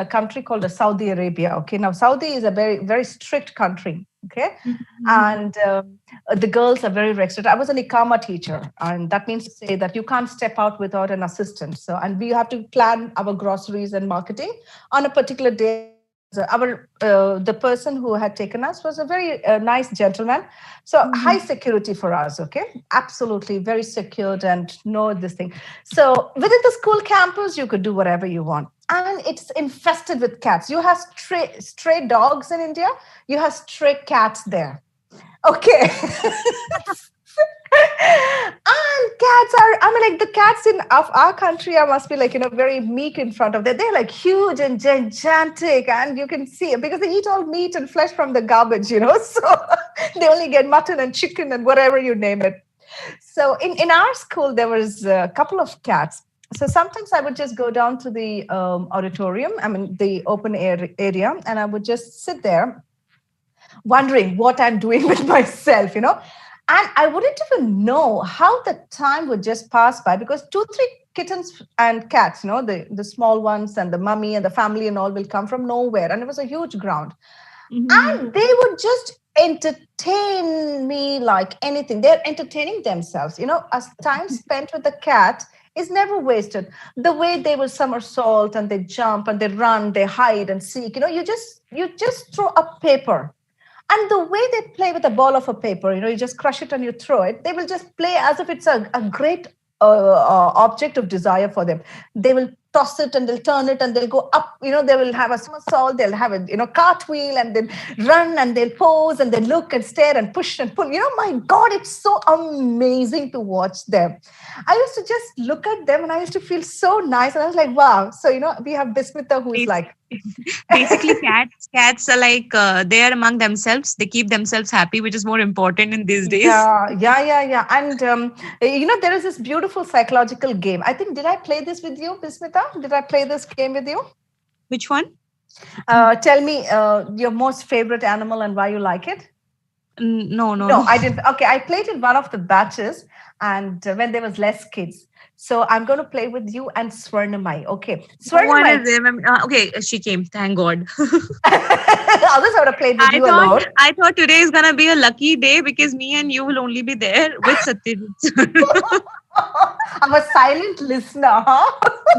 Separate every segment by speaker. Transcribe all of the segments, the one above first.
Speaker 1: a country called Saudi Arabia. Okay, now Saudi is a very, very strict country. Okay,
Speaker 2: Mhm.
Speaker 1: and the girls are very restricted. I was an Ikama teacher, and that means to say that you can't step out without an assistant. So, and we have to plan our groceries and marketing on a particular day because the person who had taken us was a very nice gentleman. So high
Speaker 2: Mhm.
Speaker 1: security for us. Okay, absolutely very secured and no this thing. So within the school campus, you could do whatever you want. And it's infested with cats. You have stray dogs in India. You have stray cats there. Okay. And cats are, I mean, like the cats in of our country are must be like, very meek in front of them. They're like huge and gigantic, and you can see it because they eat all meat and flesh from the garbage. So they only get mutton and chicken and whatever you name it. So in our school, there was a couple of cats. So sometimes I would just go down to the auditorium, I mean, the open air area, and I would just sit there wondering what I'm doing with myself. And I wouldn't even know how the time would just pass by because two, three kittens and cats, the small ones and the mummy and the family and all will come from nowhere. And it was a huge ground.
Speaker 2: Mhm.
Speaker 1: And they would just entertain me like anything. They're entertaining themselves. As time spent with the cat is never wasted. The way they will somersault and they jump and they run, they hide and seek. You just throw a paper, and the way they play with a ball of a paper, you just crush it and you throw it, they will just play as if it's a great object of desire for them. They will toss it and they'll turn it and they'll go up, they will have a somersault, they'll have a, cartwheel and then run and they'll pose and they look and stare and push and pull. My God, it's so amazing to watch them. I used to just look at them and I used to feel so nice. And I was like, wow. So, we have Bismita who is
Speaker 2: Bas-
Speaker 1: like,
Speaker 2: Basically, cats are like they are among themselves. They keep themselves happy, which is more important in these days.
Speaker 1: yeah. And there is this beautiful psychological game. I think, did I play this with you, Bismita? Did I play this game with you?
Speaker 2: Which one?
Speaker 1: Tell me your most favorite animal and why you like it.
Speaker 2: No, no,
Speaker 1: No,
Speaker 2: no.
Speaker 1: I didn't. Okay, I played in one of the batches, and when there was less kids. So I'm going to play with you and Swarnamai. Okay,
Speaker 2: No one
Speaker 1: Swarnamai.
Speaker 2: is there. Okay, she came. Thank God.
Speaker 1: Others I would have played with
Speaker 2: I
Speaker 1: you
Speaker 2: thought
Speaker 1: alone.
Speaker 2: I thought today is gonna be a lucky day because me and you will only be there with Satyajit sir.
Speaker 1: I'm a silent listener, huh?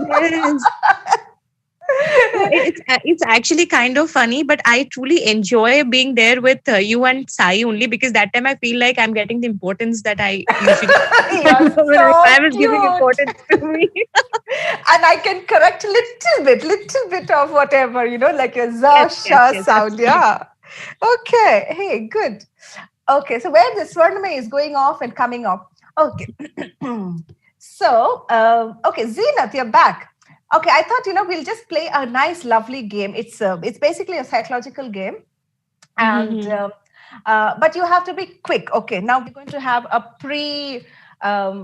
Speaker 2: Yes. No, it's actually kind of funny, but I truly enjoy being there with you and Sai only because that time I feel like I'm getting the importance that I usually
Speaker 1: You're
Speaker 2: when I
Speaker 1: so
Speaker 2: was giving
Speaker 1: cute.
Speaker 2: importance to me.
Speaker 1: And I can correct little bit of whatever, like a
Speaker 2: Yes,
Speaker 1: za,
Speaker 2: yes,
Speaker 1: sha
Speaker 2: yes,
Speaker 1: sound.
Speaker 2: absolutely.
Speaker 1: Yeah. Okay. Hey, good. Okay. So where the Swarnama is going off and coming off. Okay. So, okay, Zenith, you're back. Okay, I thought, we'll just play a nice, lovely game. It's basically a psychological game. And
Speaker 2: Mm-hmm.
Speaker 1: but you have to be quick. Okay, now we're going to have a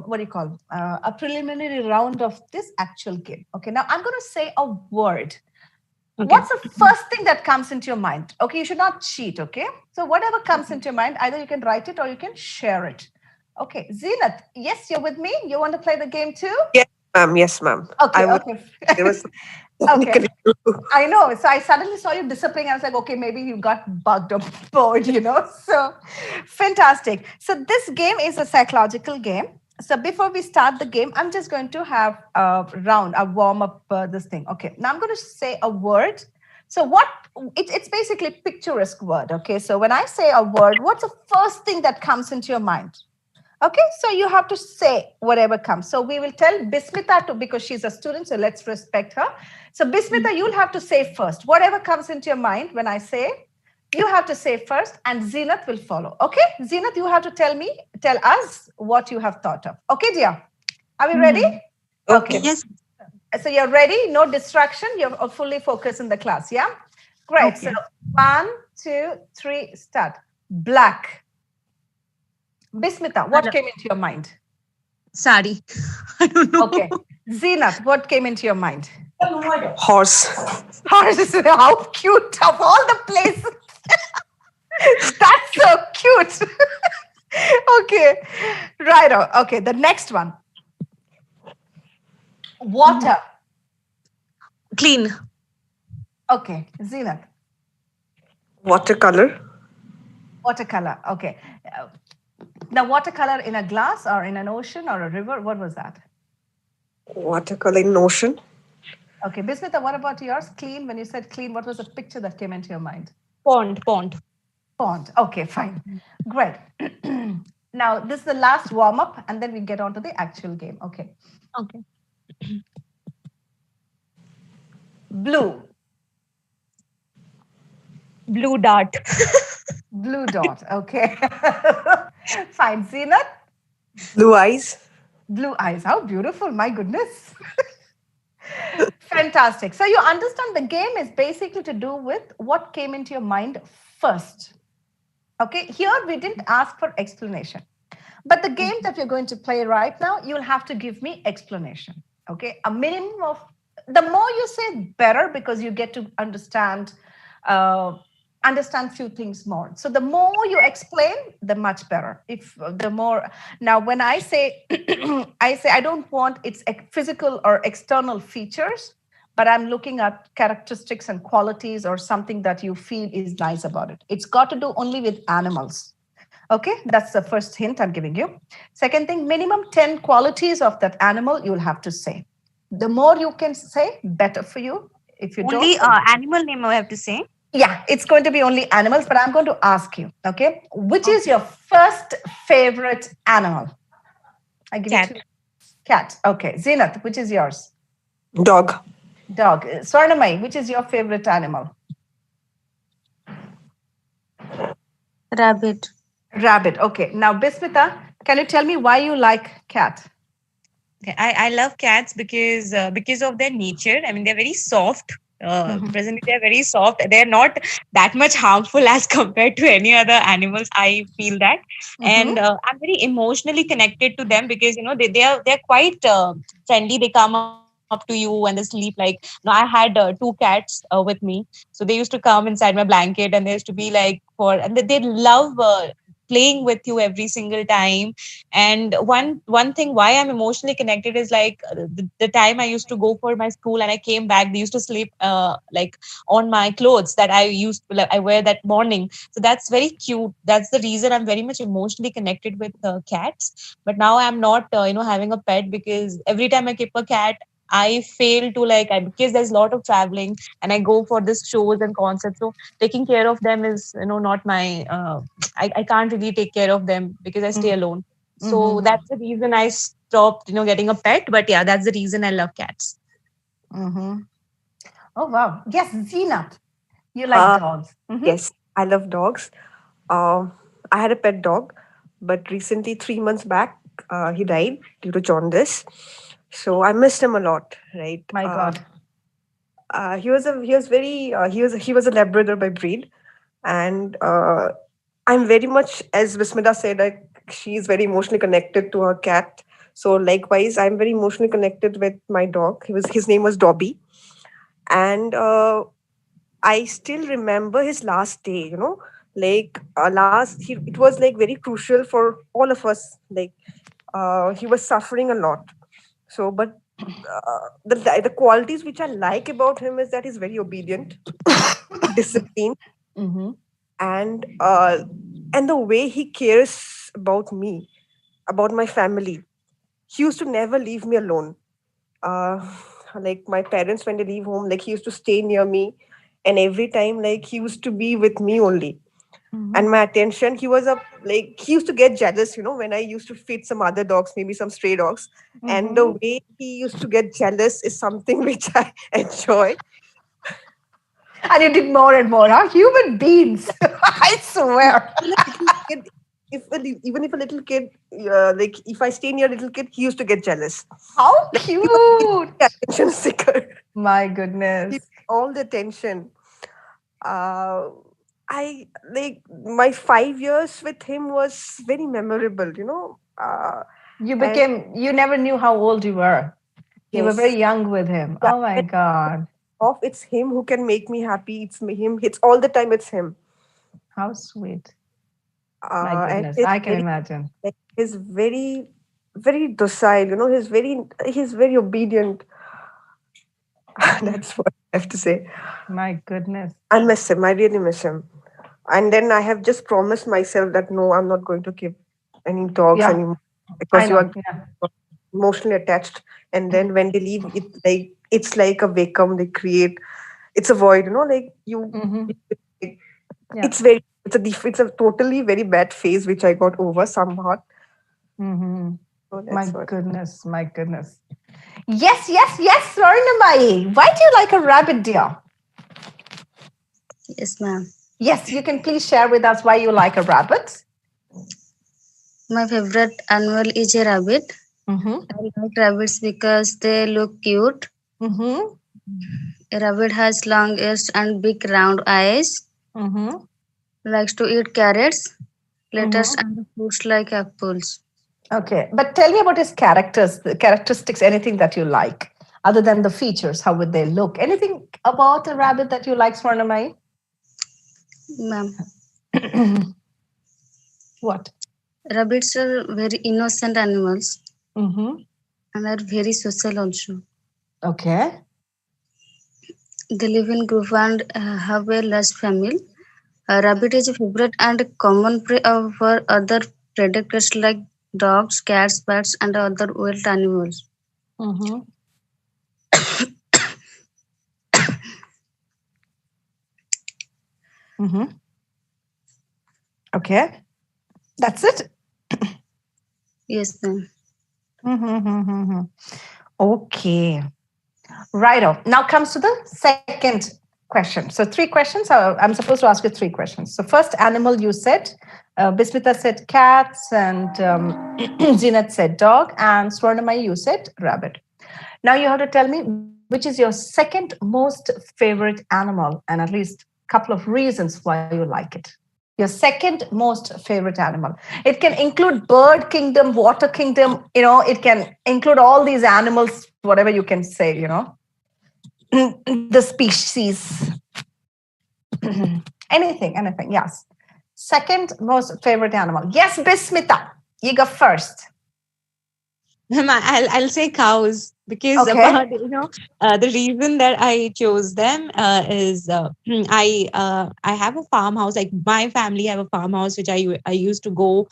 Speaker 1: what do you call a preliminary round of this actual game. Okay, now I'm going to say a word.
Speaker 2: Okay.
Speaker 1: What's the first thing that comes into your mind? Okay, you should not cheat. Okay, so whatever comes
Speaker 2: Okay.
Speaker 1: into your mind, either you can write it or you can share it. Okay, Zenith, yes, you're with me. You want to play the game too?
Speaker 3: Yes, ma'am. Yes, ma'am.
Speaker 1: Okay,
Speaker 3: I was.
Speaker 1: okay.
Speaker 3: There was some
Speaker 1: Okay,
Speaker 3: technical issue.
Speaker 1: I know. So I suddenly saw you disappearing. I was like, okay, maybe you got bugged or bored. So fantastic. So this game is a psychological game. So before we start the game, I'm just going to have a round, a warm up this thing. Okay. Now I'm going to say a word. So it's basically picturesque word. Okay. So when I say a word, what's the first thing that comes into your mind? Okay, so you have to say whatever comes. So we will tell Bismita to, because she's a student, so let's respect her. So Bismita, you'll have to say first. Whatever comes into your mind when I say, you have to say first, and Zenith will follow. Okay, Zenith, you have to tell us what you have thought of. Okay, dear. Are we ready?
Speaker 2: Mm-hmm.
Speaker 1: Okay.
Speaker 3: Okay.
Speaker 2: Yes.
Speaker 1: So you're ready, no distraction, you're fully focused in the class, yeah? Great. So
Speaker 2: Okay.
Speaker 1: 1, 2, 3, start. Black. Bismita, what
Speaker 2: Hello.
Speaker 1: came into your mind?
Speaker 2: Sari. I don't know.
Speaker 1: Okay. Zenith, what came into your mind?
Speaker 3: Horse.
Speaker 1: Horse. How cute of all the places. That's so cute. Okay. Right. Okay. The next one.
Speaker 2: Mhm.
Speaker 1: Water.
Speaker 2: Clean.
Speaker 1: Okay, Zenith,
Speaker 3: Watercolor.
Speaker 1: watercolor. Okay. Uh, Now, watercolor in a glass or in an ocean or a river, what was that?
Speaker 3: Watercolor in ocean.
Speaker 1: Okay, Bismita, what about yours? Clean. When you said clean, what was the picture that came into your mind?
Speaker 2: Pond, pond.
Speaker 1: Pond. Okay, fine. Great. Now, this is the last warm up, and then we get on to the actual game. Okay.
Speaker 2: Okay.
Speaker 1: Blue,
Speaker 2: Blue dart.
Speaker 1: blue dot. Okay. Fine. Zenith,
Speaker 3: Blue eyes.
Speaker 1: blue eyes. How beautiful. My goodness. Fantastic. So, you understand the game is basically to do with what came into your mind first. Okay. Here, we didn't ask for explanation. But the game that we're going to play right now, you'll have to give me explanation. Okay, a minimum of, the more you say, better, because you get to uh, understand few things more. So the more you explain, the much better. If the more, now when I say, I don't want its physical or external features, but I'm looking at characteristics and qualities or something that you feel is nice about it. It's got to do only with animals. Okay, that's the first hint I'm giving you. Second thing, minimum 10 qualities of that animal you'll have to say. The more you can say, better for you. If you don't,
Speaker 2: Only animal name I have to say.
Speaker 1: yeah, it's going to be only animals, but I'm going to ask you, okay, which is
Speaker 2: Okay.
Speaker 1: your first favorite animal? I give you two.
Speaker 2: Cat.
Speaker 1: Cat. Okay. Zenith, which is yours?
Speaker 3: Dog.
Speaker 1: Dog. Swarnamai, which is your favorite animal?
Speaker 2: Rabbit.
Speaker 1: Rabbit. Okay. Now, Bismita, can you tell me why you like cat?
Speaker 2: Okay, I love cats because of their nature. I mean, they're very soft.
Speaker 1: Mhm.
Speaker 2: Presently, they're very soft. They're not that much harmful as compared to any other animals. I feel that, and
Speaker 1: Mhm.
Speaker 2: I'm very emotionally connected to them because they're quite friendly. They come up to you and they sleep like. I had two cats with me, so they used to come inside my blanket and they used to be like and they love playing with you every single time. And one thing why I'm emotionally connected is like the time I used to go for my school and I came back, they used to sleep like on my clothes that I wear that morning. So that's very cute. That's the reason I'm very much emotionally connected with cats. But now I'm not having a pet because every time I keep a cat, I fail to because there's a lot of traveling and I go for this shows and concerts. So taking care of them is not my I can't really take care of them because I stay alone. So
Speaker 1: Mhm.
Speaker 2: that's the reason I stopped, getting a pet. But yeah, that's the reason I love cats.
Speaker 1: Mhm. Oh wow. Yes, Zenith. You like
Speaker 3: Uh,
Speaker 1: dogs. Mhm.
Speaker 3: yes, I love dogs. I had a pet dog, but recently, 3 months back, he died due to jaundice. So I missed him a lot, right?
Speaker 1: My God.
Speaker 3: He was a Labrador by breed, and I'm very much, as Vismita said, like she's very emotionally connected to her cat. So likewise, I'm very emotionally connected with my dog. His name was Dobby, and I still remember his last day. It was like very crucial for all of us. Like he was suffering a lot. So, but the qualities which I like about him is that he's very obedient, disciplined,
Speaker 1: Mm-hmm.
Speaker 3: and the way he cares about me, about my family. He used to never leave me alone. uh like my parents, when they leave home, like he used to stay near me, and every time like he used to be with me only,
Speaker 1: Mm-hmm.
Speaker 3: and my attention. He was a like he used to get jealous, when I used to feed some other dogs, maybe some stray dogs, and the
Speaker 1: Mm-hmm.
Speaker 3: way he used to get jealous is something which I enjoy.
Speaker 1: And you did more and more, huh? Human beings. I swear.
Speaker 3: Even a little kid, even if a little kid, like if I stay near a little kid, he used to get jealous.
Speaker 1: How
Speaker 3: Like he's
Speaker 1: cute.
Speaker 3: the attention seeker.
Speaker 1: My
Speaker 3: He
Speaker 1: goodness.
Speaker 3: all the attention. uh, I like my 5 years with him was very memorable, and
Speaker 1: You never knew how old you were. You were very
Speaker 3: yes,
Speaker 1: young with him.
Speaker 3: yeah,
Speaker 1: Oh my
Speaker 3: when
Speaker 1: God.
Speaker 3: off, it's him who can make me happy. Him. It's all the time. It's him.
Speaker 1: How sweet. My
Speaker 3: And
Speaker 1: goodness. I can imagine.
Speaker 3: he's very, very docile. He's very obedient.
Speaker 1: Mm.
Speaker 3: That's what. I have to say.
Speaker 1: My goodness.
Speaker 3: I miss him. I really miss him. And then I have just promised myself that no, I'm not going to keep any dogs
Speaker 1: Yeah,
Speaker 3: anymore
Speaker 1: I
Speaker 3: because you
Speaker 1: know.
Speaker 3: are
Speaker 1: Yeah.
Speaker 3: emotionally attached. And then when they leave, it's like a vacuum they create. It's a void, like
Speaker 1: Mm-hmm. Yeah.
Speaker 3: it's a totally very bad phase which I got over somehow.
Speaker 1: Mm-hmm.
Speaker 3: So
Speaker 1: My
Speaker 3: that's what.
Speaker 1: goodness. My goodness. Yes, yes, yes, Swarnamai. Why do you like a rabbit, dear?
Speaker 4: Yes, ma'am.
Speaker 1: Yes, you can please share with us why you like a rabbit.
Speaker 4: My favorite animal is a rabbit.
Speaker 1: Mm-hmm.
Speaker 4: I like rabbits because they look cute.
Speaker 1: Mm-hmm.
Speaker 4: A rabbit has long ears and big round eyes.
Speaker 1: Mm-hmm.
Speaker 4: Likes to eat carrots, lettuce,
Speaker 1: Mm-hmm.
Speaker 4: and fruits like apples.
Speaker 1: Okay, but tell me about his characters, the characteristics, anything that you like, other than the features. How would they look? Anything about a rabbit that you like, Swarnamai?
Speaker 4: Ma'am,
Speaker 1: What?
Speaker 4: rabbits are very innocent animals
Speaker 1: Mm-hmm.
Speaker 4: and are very social also.
Speaker 1: Okay.
Speaker 4: They live in group and have a large family. A rabbit is a favorite and common prey for other predators like dogs, cats, bats, and other wild animals.
Speaker 1: Mm-hmm. Mm-hmm. Okay. That's it.
Speaker 4: Yes, ma'am.
Speaker 1: Mm-hmm. Okay. Righto. Now comes to the second question. So three questions. I'm supposed to ask you three questions. So first animal you said, Bismita said cats, and Zinat said dog, and Swarnamai you said rabbit. Now you have to tell me which is your second most favorite animal, and at least a couple of reasons why you like it. Your second most favorite animal. It can include bird kingdom, water kingdom. It can include all these animals, whatever you can say. The species. Anything. Yes. Second most favorite animal. Yes, Bismita. You go first.
Speaker 2: I'll say cows because
Speaker 1: Okay.
Speaker 2: apart, the reason that I chose them is I have a farmhouse. Like my family have a farmhouse which I used to go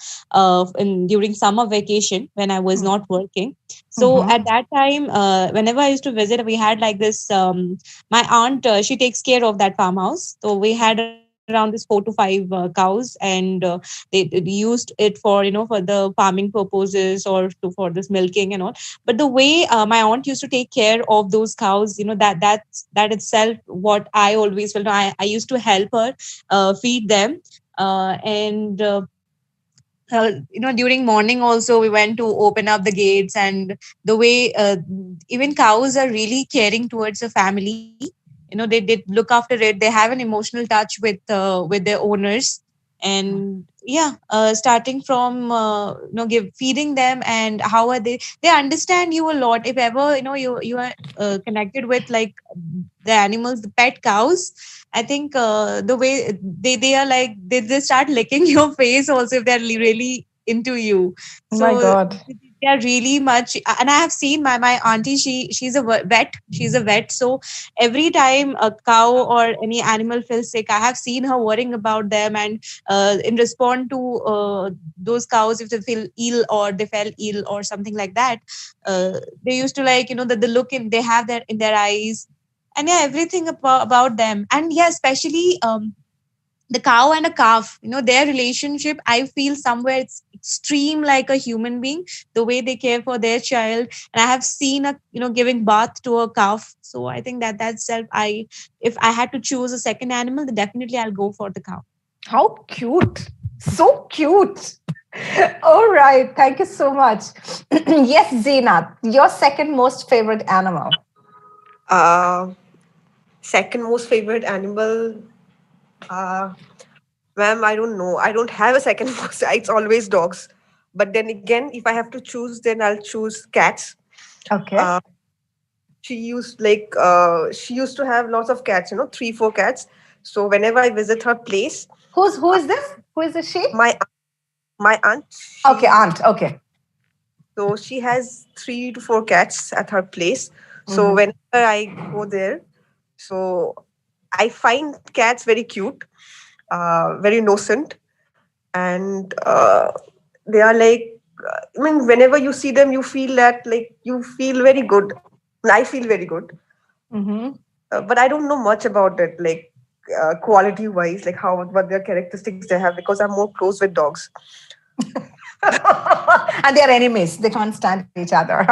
Speaker 2: during summer vacation when I was not working. So
Speaker 1: Mm-hmm.
Speaker 2: at that time, whenever I used to visit, we had like this. My aunt she takes care of that farmhouse, so we had around this 4 to 5 cows, and they used it for for the farming purposes or for this milking and all. But the way my aunt used to take care of those cows, that itself what I always felt. I used to help her feed them, and during morning also we went to open up the gates, and the way even cows are really caring towards the family. They look after it. They have an emotional touch with their owners. And yeah, starting from give feeding them, and how are they understand you a lot. If ever you are connected with like the animals, the pet cows, I think the way they are like they start licking your face also if they're really into you.
Speaker 1: My
Speaker 2: So
Speaker 1: God.
Speaker 2: they are really much. And I have seen my auntie. She's a vet. She's a vet. So every time a cow or any animal feels sick, I have seen her worrying about them. And in response to those cows, if they feel ill or they fell ill or something like that, they used to like the look in they have that in their eyes. And yeah, everything about them. And yeah, especially the cow and a calf, their relationship, I feel somewhere it's extreme like a human being, the way they care for their child. And I have seen a giving birth to a calf. So I think that's self I if I had to choose a second animal, then definitely I'll go for the cow.
Speaker 1: How cute. So cute. All right. Thank you so much. Yes, Zeenat, your second most favorite animal.
Speaker 3: Uh, Second most favorite animal. Uh, Ma'am, I don't know. I don't have a second most. It's always dogs. But then again, if I have to choose, then I'll choose cats.
Speaker 1: Okay.
Speaker 3: Uh, she used to have lots of cats, 3, 4 cats. So whenever I visit her place,
Speaker 1: Who
Speaker 3: uh,
Speaker 1: is this? Who is this she?
Speaker 3: my aunt,
Speaker 1: Okay, aunt. Okay.
Speaker 3: she has 3 to 4 cats at her place. So
Speaker 1: Mm-hmm.
Speaker 3: whenever I go there, So I find cats very cute, very innocent, and they are like. I mean, whenever you see them, you feel that like you feel very good. I feel very good,
Speaker 1: Mm-hmm.
Speaker 3: but I don't know much about it, like quality wise, like how what their characteristics they have, because I'm more close with dogs.
Speaker 1: And they're enemies. They can't stand each other.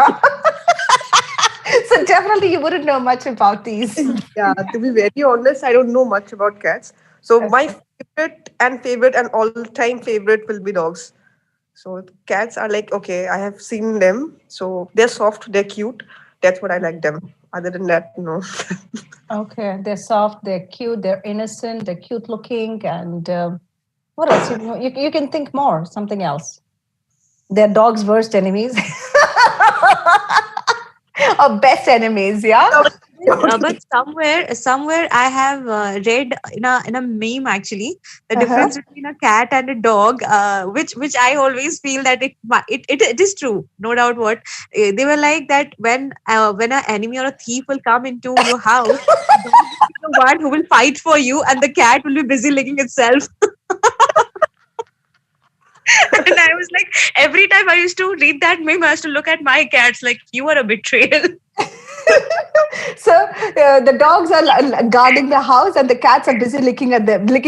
Speaker 1: So definitely you wouldn't know much about these.
Speaker 3: Yeah, to be very honest, I don't know much about cats. So my
Speaker 1: Okay.
Speaker 3: favorite and all-time favorite will be dogs. So cats are like, okay, I have seen them. So they're soft, they're cute. That's what I like them. Other than that, no.
Speaker 1: Okay. They're soft, they're cute, they're innocent, they're cute looking. And what else? You can think more, something else. They're dogs' worst enemies. Or best enemies, yeah?
Speaker 2: But somewhere I have read in a meme actually the
Speaker 1: Uh-huh.
Speaker 2: difference between a cat and a dog, which I always feel that it is true, no doubt. What they were like that when an enemy or a thief will come into your house, the dog will be the one who will fight for you, and the cat will be busy licking itself. And I was like, every time I used to read that meme, I used to look at my cats like, you are a betrayal.
Speaker 1: So the dogs are guarding the house and the cats are busy licking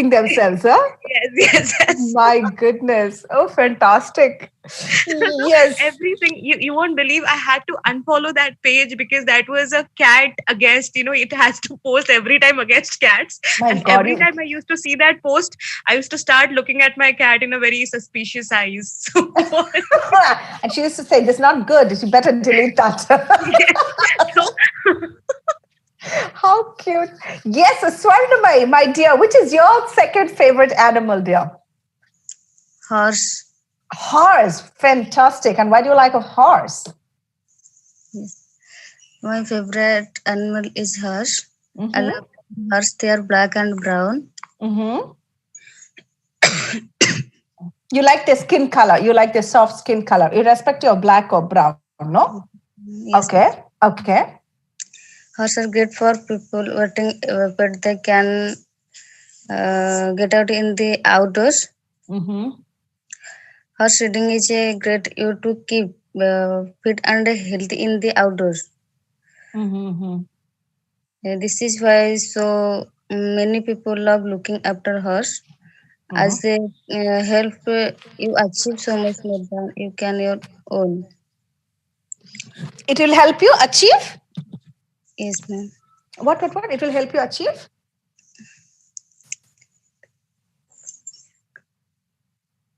Speaker 1: themselves, huh?
Speaker 2: Yes, yes, yes.
Speaker 1: My goodness. Oh, fantastic.
Speaker 2: So
Speaker 1: Yes.
Speaker 2: everything you won't believe, I had to unfollow that page because that was a cat against, it has to post every time against cats.
Speaker 1: My
Speaker 2: And
Speaker 1: God.
Speaker 2: every time I used to see that post, I used to start looking at my cat in a very suspicious eyes. So,
Speaker 1: And she used to say, "This is not good. You better delete that."
Speaker 2: yes. So
Speaker 1: How cute. Yes, Swarnamai, my dear, which is your second favorite animal, dear?
Speaker 4: Horse.
Speaker 1: Horse. Fantastic. And why do you like a horse?
Speaker 4: Yes. My favorite animal is horse. I
Speaker 1: Mm-hmm.
Speaker 4: love horse. They are black and brown.
Speaker 1: Mm-hmm. You like their skin color. You like their soft skin color, irrespective of black or brown, no?
Speaker 4: Yes,
Speaker 1: Okay.
Speaker 4: ma'am.
Speaker 1: Okay.
Speaker 4: Horse are great for people waiting, but they can get out in the outdoors.
Speaker 1: Mm-hmm.
Speaker 4: Horse riding is a great way to keep fit and healthy in the outdoors.
Speaker 1: Mm-hmm.
Speaker 4: This is why so many people love looking after horse
Speaker 1: Mm-hmm.
Speaker 4: as they help you achieve so much more than you can your own.
Speaker 1: It will help you achieve
Speaker 4: Yes, ma'am.
Speaker 1: what? It will help you achieve.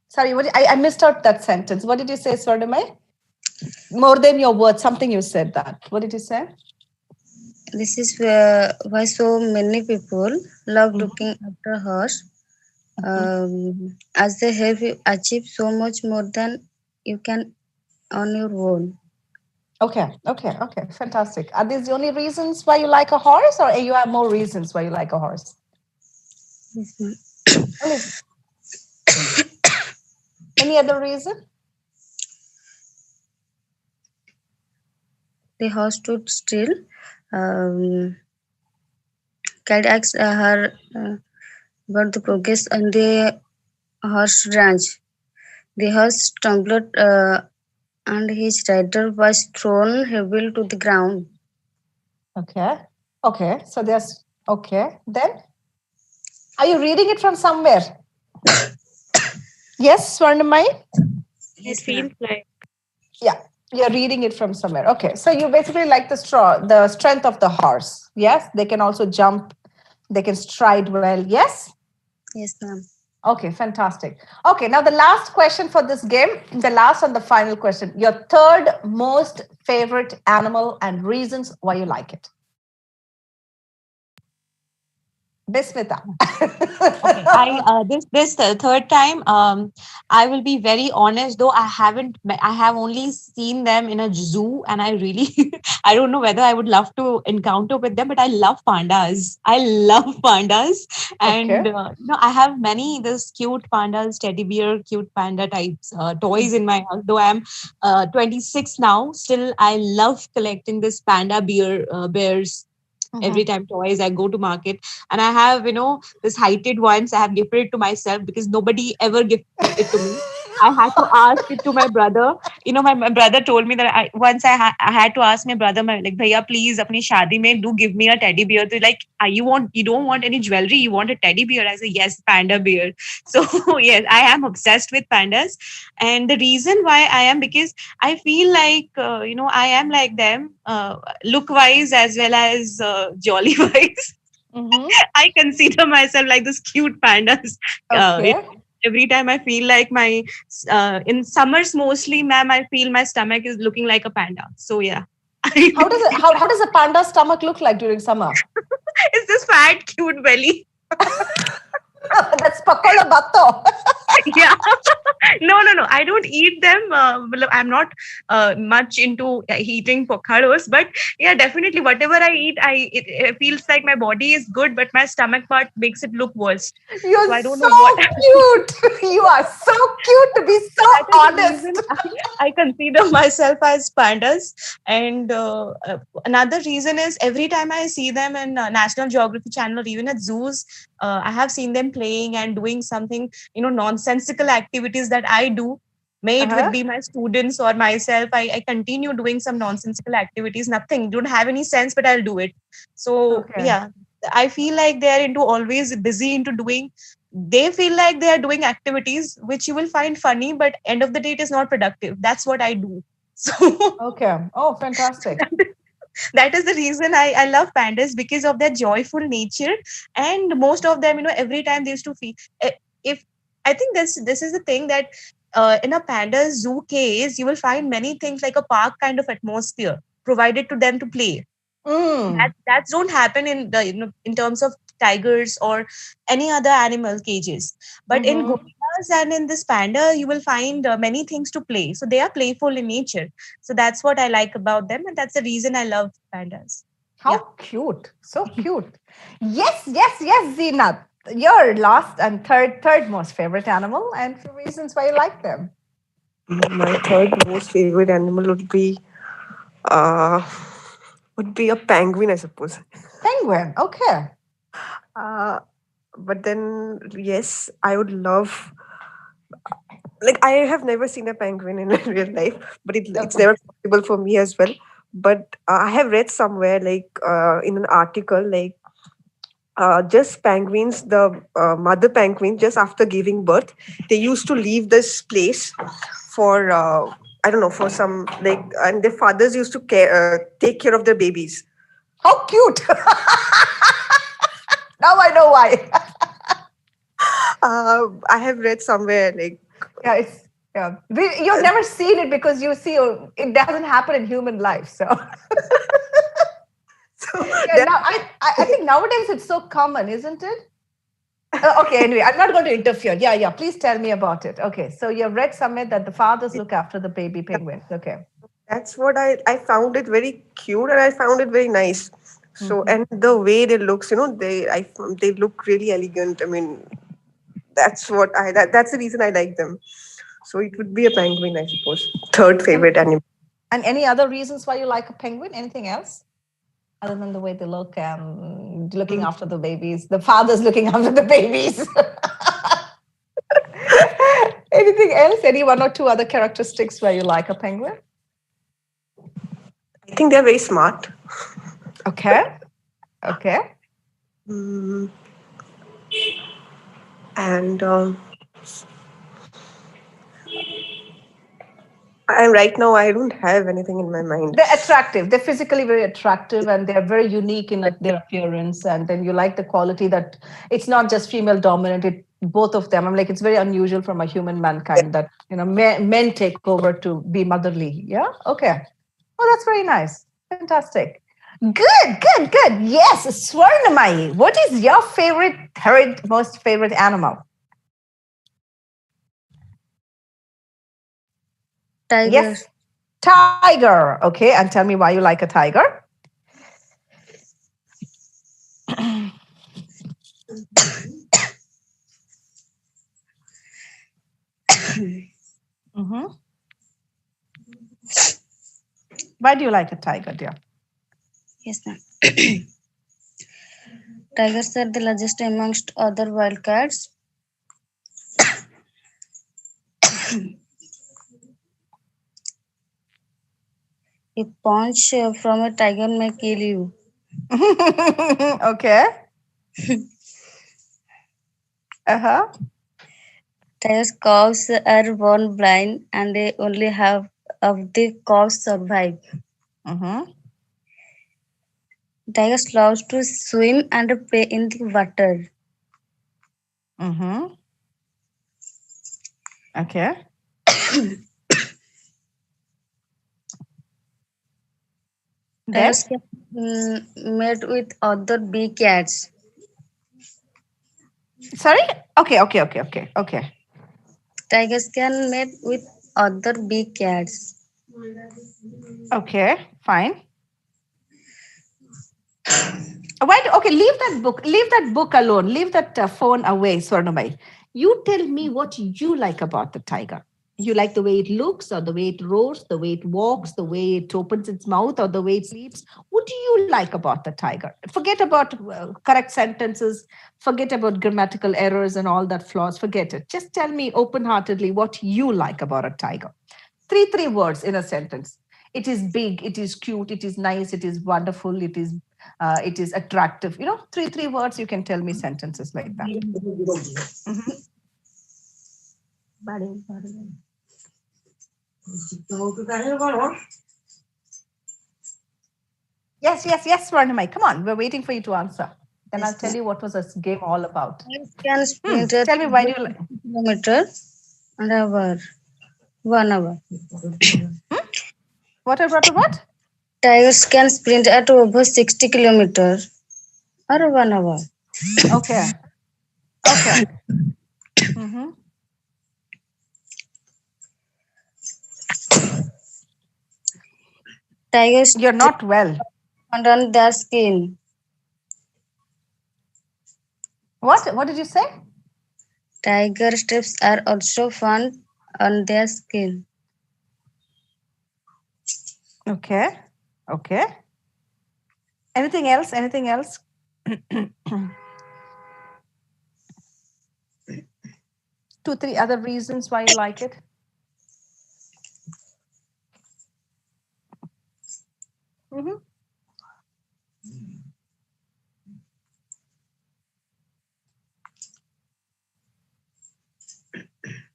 Speaker 1: Sorry, I missed out that sentence. What did you say, Swarnamai? More than your words, something you said that. What did you say?
Speaker 4: This is why so many people love looking after horse
Speaker 1: Mhm.
Speaker 4: as they help you achieve so much more than you can on your own.
Speaker 1: Okay. Fantastic. Are these the only reasons why you like a horse, or you have more reasons why you like a horse?
Speaker 4: Yes, ma'am.
Speaker 1: Only any other reason?
Speaker 4: The horse stood still. Um, Cat asks her about the progress on the horse ranch. The horse stumbled and his rider was thrown heavily to the ground.
Speaker 1: Okay. Okay. So there's okay. Then are you reading it from somewhere? Yes, Swarnamai?
Speaker 2: it
Speaker 4: Yes,
Speaker 2: feels
Speaker 4: ma'am.
Speaker 2: like
Speaker 1: Yeah. You're reading it from somewhere. Okay. So you basically like the strength of the horse. Yes. They can also jump. They can stride well. Yes.
Speaker 4: Yes, ma'am.
Speaker 1: Okay, fantastic. Okay, now the last question for this game, the last and the final question. Your third most favorite animal and reasons why you like it. Bismita.
Speaker 2: okay. I this the third time. I will be very honest. Though I have only seen them in a zoo, and I really, I don't know whether I would love to encounter with them. But I love pandas. I love pandas, and
Speaker 1: Okay.
Speaker 2: I have many this cute pandas, teddy bear, cute panda types toys in my house. Though I'm 26 now, still I love collecting this panda bears. Every time toys, I go to market, and I have, this heighted ones. I have gifted it to myself because nobody ever gifted it to me. I had to ask it to my brother. My brother told me that I had to ask my brother, like, Bhaiya, please, apni shadi mein, do give me a teddy bear. So like, you don't want any jewelry, you want a teddy bear? I said, yes, panda bear. So yes, I am obsessed with pandas. And the reason why I am, because I feel like, I am like them, look wise as well as jolly wise.
Speaker 1: Mm-hmm.
Speaker 2: I consider myself like this cute pandas.
Speaker 1: Okay.
Speaker 2: Every time I feel like in summers mostly, ma'am, I feel my stomach is looking like a panda. So yeah.
Speaker 1: How does a panda stomach look like during summer?
Speaker 2: It's this fat, cute belly.
Speaker 1: That's pakola bato.
Speaker 2: Yeah. No. I don't eat them. I'm not much into eating pocados, but yeah, definitely whatever I eat, it feels like my body is good, but my stomach part makes it look worse. So
Speaker 1: You're
Speaker 2: I don't
Speaker 1: so
Speaker 2: know what.
Speaker 1: cute. You are so cute to be so
Speaker 2: That is the
Speaker 1: honest.
Speaker 2: reason I consider myself as pandas. And another reason is every time I see them in National Geography Channel or even at zoos, I have seen them playing and doing something, nonsensical activities that I do. May it
Speaker 1: Uh-huh.
Speaker 2: with be my students or myself, I continue doing some nonsensical activities. Nothing, don't have any sense, but I'll do it. So
Speaker 1: Okay.
Speaker 2: yeah, I feel like they're into always busy into doing. They feel like they are doing activities which you will find funny, but end of the day it is not productive. That's what I do. So
Speaker 1: Okay. Oh, fantastic.
Speaker 2: that is the reason I love pandas, because of their joyful nature. And most of them, every time they used to feel, if I think this is the thing that in a panda zoo case, you will find many things like a park kind of atmosphere provided to them to play.
Speaker 1: Mm.
Speaker 2: That don't happen in the, in terms of tigers or any other animal cages. But in
Speaker 1: Mm-hmm.
Speaker 2: gorillas and in this panda, you will find many things to play. So they are playful in nature. So that's what I like about them, and that's the reason I love pandas. Yeah.
Speaker 1: How cute. So cute. Yes, Zeenat. Your last and third most favorite animal and for reasons why you like them.
Speaker 3: My third most favorite animal uh would be a penguin, I suppose.
Speaker 1: Penguin. Okay.
Speaker 3: Uh, but then yes, I would love, like, I have never seen a penguin in real life, but it's
Speaker 1: Okay.
Speaker 3: never possible for me as well. But I have read somewhere, like, in an article, like, just penguins, the mother penguin, just after giving birth, they used to leave this place for, I don't know, for some, like, and their fathers used to take care of their babies.
Speaker 1: How cute. Now I know why.
Speaker 3: I have read somewhere, like,
Speaker 1: Yeah, it's yeah. You've never seen it because you see it doesn't happen in human life. So
Speaker 3: so
Speaker 1: yeah, now I think nowadays it's so common, isn't it? Okay, anyway, I'm not going to interfere. Yeah. Please tell me about it. Okay, so you've read somewhere that the fathers look after the baby penguins. Okay.
Speaker 3: that's what I found it very cute, and I found it very nice. So,
Speaker 1: Mhm.
Speaker 3: and the way they looks, they look really elegant. I mean, that's the reason I like them. So it would be a penguin, I suppose. Third
Speaker 1: And,
Speaker 3: favorite animal.
Speaker 1: and any other reasons why you like a penguin? Anything else other than the way they look and looking
Speaker 3: Mm,
Speaker 1: after the babies, the fathers looking after the babies? Anything else? Any one or two other characteristics where you like a penguin?
Speaker 3: I think they're very smart.
Speaker 1: Okay. Okay.
Speaker 3: Mm, and right now I don't have anything in my mind.
Speaker 1: They're attractive. They're physically very attractive and they're very unique in their appearance. And then you like the quality that it's not just female dominant, both of them. I'm like, it's very unusual from a human mankind that, men take over to be motherly. Yeah. Okay. Oh, that's very nice. Fantastic. Good. Yes, Swarnamai. What is your third most favorite animal?
Speaker 4: Tiger.
Speaker 1: Yes, tiger. Okay, and tell me why you like a tiger. Hmm. Why do you like a tiger, dear?
Speaker 4: Yes, ma'am. Tigers are the largest amongst other wildcats. A punch from a tiger may kill you.
Speaker 1: Okay. Uh-huh.
Speaker 4: Tigers' calves are born blind and they only half of the calves survive.
Speaker 1: Mm-hmm.
Speaker 4: Tigers love to swim and play in the water.
Speaker 1: Mm-hmm. Okay. Then?
Speaker 4: Tigers can mate with other big cats.
Speaker 1: Sorry? Okay.
Speaker 4: Tigers can mate with other big cats.
Speaker 1: Okay, fine. Why? Okay, leave that book. Leave that book alone. Leave that phone away, Swarnamai. You tell me what you like about the tiger. You like the way it looks, or the way it roars, the way it walks, the way it opens its mouth, or the way it sleeps. What do you like about the tiger? Forget about correct sentences. Forget about grammatical errors and all that flaws. Forget it. Just tell me open-heartedly what you like about a tiger. Three words in a sentence. It is big, it is cute, it is nice, it is wonderful, it is attractive. Three words. You can tell me sentences like that. Mhm. Yes, Varnamai. Come on, we're waiting for you to answer. Then I'll tell you what was this game all about.
Speaker 4: Tigers can sprint at
Speaker 1: Tell me, why do you like?
Speaker 4: kilometer an hour, 1 hour.
Speaker 1: What?
Speaker 4: Tigers can sprint at over 60 kilometers or 1 hour.
Speaker 1: Okay. Mm-hmm.
Speaker 4: Tigers
Speaker 1: You're not well.
Speaker 4: on their skin.
Speaker 1: What did you say?
Speaker 4: Tiger strips are also found on their skin.
Speaker 1: Okay. Anything else? Two, three other reasons why you like it. Mm-hmm.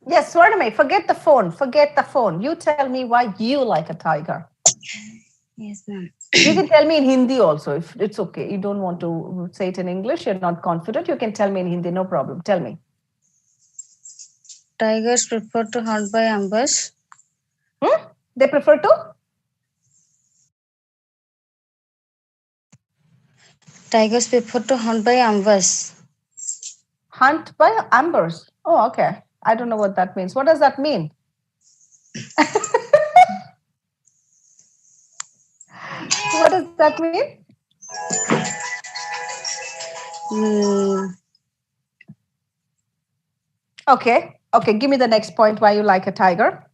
Speaker 1: Yes, Swarnamai, forget the phone. You tell me why you like a tiger.
Speaker 4: Yes, ma'am.
Speaker 1: You can tell me in Hindi also, if it's okay. You don't want to say it in English, you're not confident, you can tell me in Hindi, no problem. Tell me.
Speaker 4: Tigers prefer to hunt by ambush.
Speaker 1: They prefer to?
Speaker 4: Tigers prefer to hunt by ambush.
Speaker 1: Hunt by ambers. Oh, okay. I don't know what that means. What does that mean? What does that mean?
Speaker 4: Mm,
Speaker 1: Okay. Give me the next point why you like a tiger.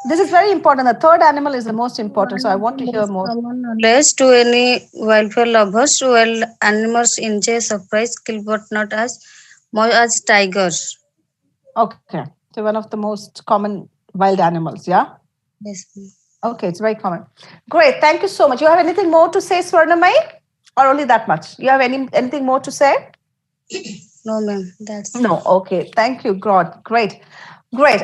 Speaker 1: This is very important. The third animal is the most important, so
Speaker 4: one
Speaker 1: I
Speaker 4: of
Speaker 1: want
Speaker 4: the
Speaker 1: to hear
Speaker 4: most
Speaker 1: more.
Speaker 4: common knowledge to any wildfire lovers. Wild animals enjoy surprise kill, but not as much as tigers.
Speaker 1: Okay. So one of the most common wild animals, yeah?
Speaker 4: Yes, ma'am.
Speaker 1: Okay, it's very common. Great. Thank you so much. You have anything more to say, Swarnamai? Or only that much? You have anything more to say?
Speaker 4: No, ma'am. That's
Speaker 1: No. Okay. Thank you. God. Great.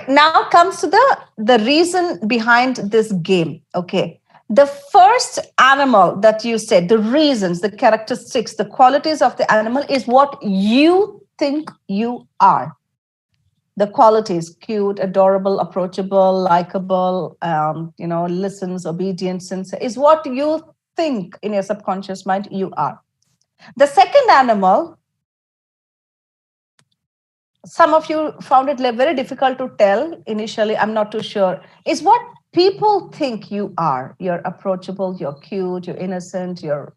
Speaker 1: Now comes to the reason behind this game. Okay. The first animal that you said, the reasons, the characteristics, the qualities of the animal is what you think you are. The qualities: cute, adorable, approachable, likable, listens, obedient, sincere, is what you think in your subconscious mind you are. The second animal, some of you found it very difficult to tell initially, I'm not too sure, is what people think you are. You're approachable, you're cute, you're innocent, you're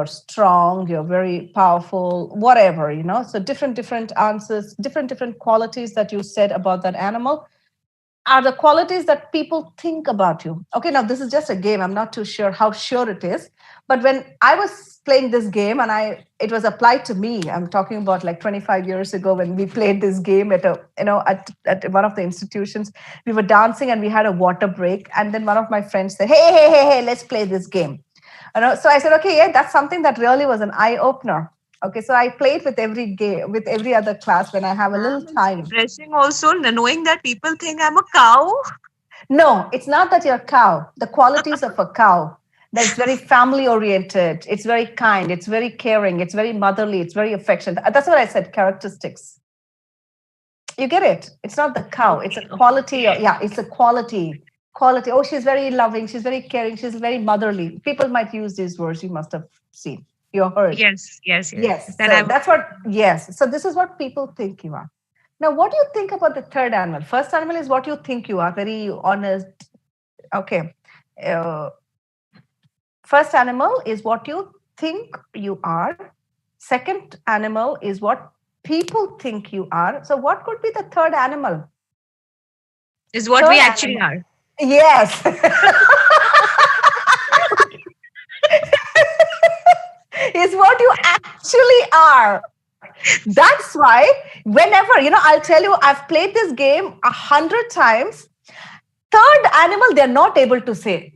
Speaker 1: strong, you're very powerful, whatever. So different answers, different qualities that you said about that animal. are the qualities that people think about you. Okay, now this is just a game. I'm not too sure how sure it is. But when I was playing this game and it was applied to me, I'm talking about like 25 years ago when we played this game at one of the institutions. We were dancing and we had a water break. And then one of my friends said, hey, let's play this game. So I said, okay, yeah, that's something that really was an eye opener. Okay, so I played with every game, with every other class when I have a little
Speaker 2: Ma'am, it's
Speaker 1: time.
Speaker 2: refreshing also knowing that people think I'm a cow.
Speaker 1: No, it's not that you're a cow. The qualities of a cow. That it's very family oriented. It's very kind. It's very caring. It's very motherly. It's very affectionate. That's what I said. Characteristics. You get it? It's not the cow. It's a
Speaker 2: Okay,
Speaker 1: quality.
Speaker 2: okay.
Speaker 1: Yeah, it's a quality. Quality. Oh, she's very loving. She's very caring. She's very motherly. People might use these words. You must have seen. You heard.
Speaker 2: Yes.
Speaker 1: Yes.
Speaker 2: That I
Speaker 1: So
Speaker 2: was.
Speaker 1: that's what. Yes. So this is what people think you are. Now, what do you think about the third animal? First animal is what you think you are. Very honest. Okay. Uh, First animal is what you think you are. Second animal is what people think you are. So, what could be the third animal?
Speaker 2: Is what we
Speaker 1: Third
Speaker 2: actually
Speaker 1: animal.
Speaker 2: are.
Speaker 1: Yes. Is what you actually are. That's why, whenever, I'll tell you, I've played this game 100 times. Third animal, they're not able to say.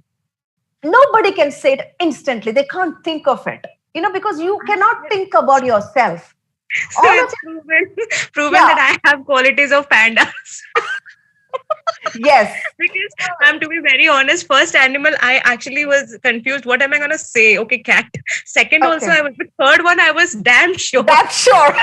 Speaker 1: Nobody can say it instantly. They can't think of it, because you cannot think about yourself.
Speaker 2: So
Speaker 1: All of
Speaker 2: it's proven
Speaker 1: Yeah,
Speaker 2: that I have qualities of pandas.
Speaker 1: yes.
Speaker 2: Because I'm to be very honest, first animal I actually was confused. What am I gonna say? Okay, cat. Second also
Speaker 1: Okay.
Speaker 2: I was, but third one I was damn sure.
Speaker 1: That's sure.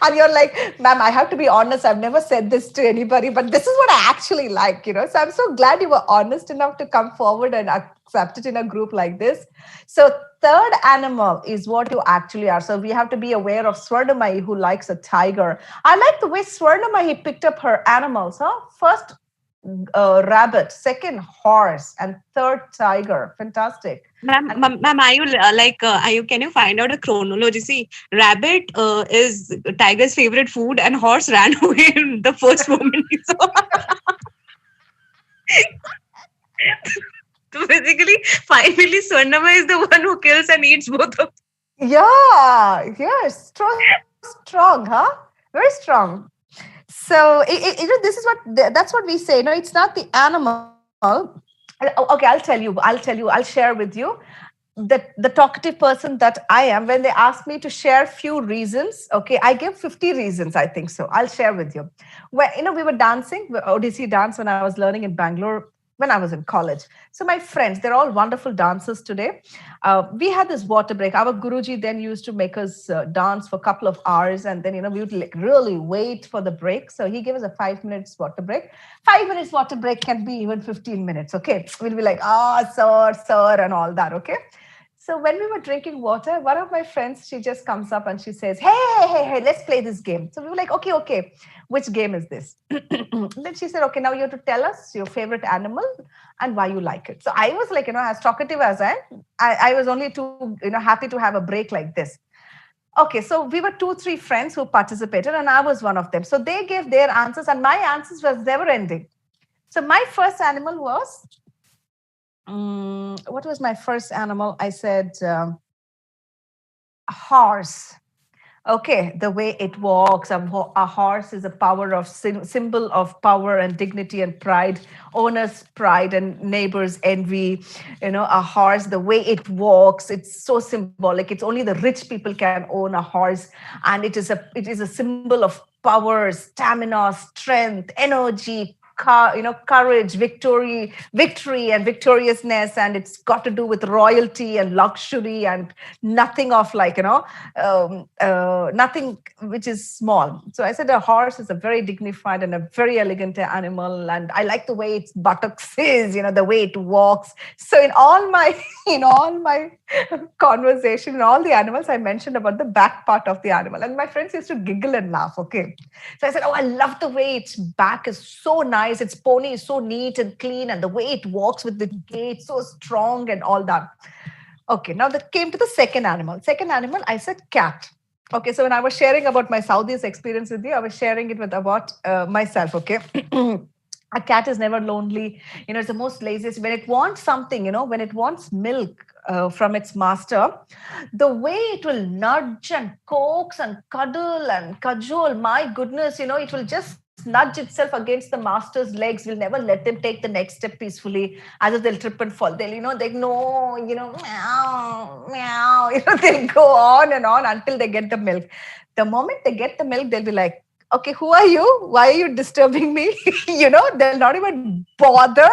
Speaker 1: And you're like, ma'am, I have to be honest. I've never said this to anybody, but this is what I actually like. So I'm so glad you were honest enough to come forward and accept it in a group like this. So third animal is what you actually are. So we have to be aware of Swarnamai, who likes a tiger. I like the way Swarnamai picked up her animals. First, rabbit, second, horse, and third, tiger. Fantastic.
Speaker 2: Ma'am, are you are you? Can you find out a chronology? See, rabbit is tiger's favorite food, and horse ran away in the first moment he saw. So basically, finally, Swarnama is the one who kills and eats both of.
Speaker 1: Yeah, yes, strong, huh? Very strong. So, this is that's what we say. No, it's not the animal. Okay, I'll share with you the talkative person that I am. When they ask me to share few reasons, okay, I give 50 reasons. I think so. I'll share with you. When we were dancing ODC dance when I was learning in Bangalore when I was in college. So my friends, they're all wonderful dancers today. We had this water break. Our Guruji then used to make us dance for a couple of hours, and then we would like really wait for the break. So he gave us a 5 minutes water break. 5 minutes water break can be even 15 minutes. Okay, we'll be like, sir, and all that. Okay. So when we were drinking water, one of my friends, she just comes up and she says, hey, let's play this game. So we were like, okay, which game is this? Then she said, okay, now you have to tell us your favorite animal and why you like it. So I was like, as talkative as I was only too, happy to have a break like this. Okay, so we were 2, 3 friends who participated and I was one of them. So they gave their answers and my answers was never ending. So my first animal was, what was my first animal? I said a horse. Okay, the way it walks, a horse is a power of symbol of power and dignity and pride, owner's pride and neighbor's envy. A horse, the way it walks, it's so symbolic. It's only the rich people can own a horse, and it is a symbol of power, stamina, strength, energy, courage, victory and victoriousness, and it's got to do with royalty and luxury and nothing of nothing which is small. So I said a horse is a very dignified and a very elegant animal, and I like the way its buttocks is, the way it walks. So in all my conversation, in all the animals, I mentioned about the back part of the animal, and my friends used to giggle and laugh. Okay, so I said, oh, I love the way its back is so nice, its pony is so neat and clean, and the way it walks with the gait so strong and all that. Okay, now that came to the second animal. Second animal, I said cat. Okay, so when I was sharing about my Saudi's experience with you, I was sharing it with about myself. Okay. A cat is never lonely. It's the most laziest. When it wants something, when it wants milk from its master, the way it will nudge and coax and cuddle and cajole, my goodness, it will just nudge itself against the master's legs, will never let them take the next step peacefully, as if they'll trip and fall. They know, meow, meow, they'll go on until they get the milk. The moment they get the milk, they'll be like, okay, who are you? Why are you disturbing me? They'll not even bother